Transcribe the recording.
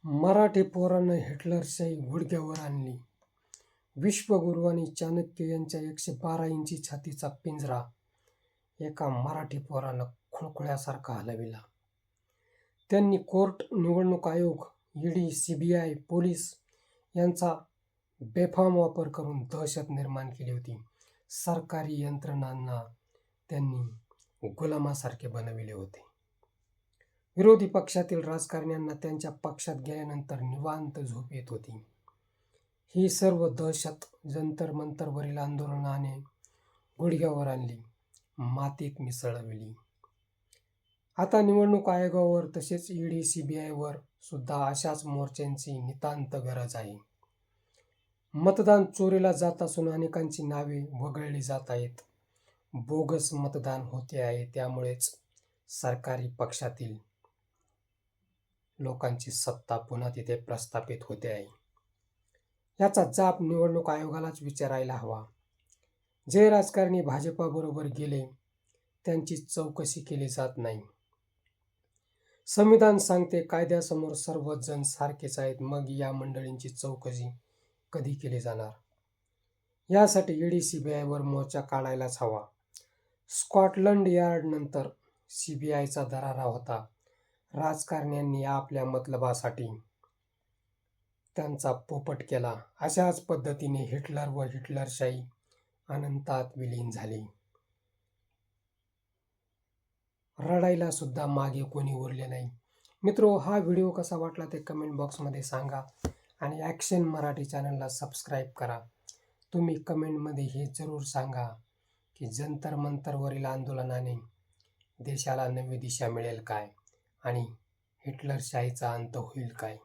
मराठी पोरानं हिटलरशाही गुडघ्यावर आणली. विश्वगुरू आणि चाणक्य यांच्या 112 इंची छातीचा पिंजरा एका मराठी पोरानं खुळखुळ्यासारखा हलविला. त्यांनी कोर्ट, निवडणूक आयोग, ईडी, सीबीआय, पोलीस यांचा बेफाम वापर करून दहशत निर्माण केली होती. सरकारी यंत्रणांना त्यांनी गुलामासारखे बनविले होते. विरोधी पक्षातील राजकारण्यांना त्यांच्या पक्षात गेल्यानंतर निवांत झोप येत होती. ही सर्व दहशत जंतर मंतरवरील आंदोलनाने गुडघ्यावर आणली, मातीत मिसळविली. आता निवडणूक आयोगावर तसेच ईडी, सीबीआयवर सुद्धा अशाच मोर्चांची नितांत गरज आहे. मतदान चोरीला जात असून अनेकांची नावे वगळली जात आहेत. बोगस मतदान होते आहे. त्यामुळेच सरकारी पक्षातील लोकांची सत्ता पुन्हा तिथे प्रस्थापित होते आहे. याचा जाब निवडणूक आयोगालाच विचारायला हवा. जे राजकारणी भाजपाबरोबर गेले त्यांची चौकशी केली जात नाही. संविधान सांगते कायद्यासमोर सर्वच जण सारखेच आहेत. मग या मंडळींची चौकशी कधी केली जाणार? यासाठी ईडी, सीबीआयवर मोर्चा काढायलाच हवा. स्कॉटलंड यार्ड नंतर सीबीआयचा दरारा होता. राजकारण्यांनी आपल्या मतलबासाठी त्यांचा पोपट केला. अशाच पद्धतीने हिटलर व हिटलरशाही अनंतात विलीन झाली. रडायला सुद्धा मागे कोणी उरले नाही. मित्रो, हा व्हिडिओ कसा वाटला ते कमेंट बॉक्समध्ये सांगा आणि ॲक्शन मराठी चॅनलला सबस्क्राईब करा. तुम्ही कमेंटमध्ये हे जरूर सांगा की जंतर मंतरवरील आंदोलनाने देशाला नवी दिशा मिळेल काय आणि हिटलरशाहीचा अंत होईल काय.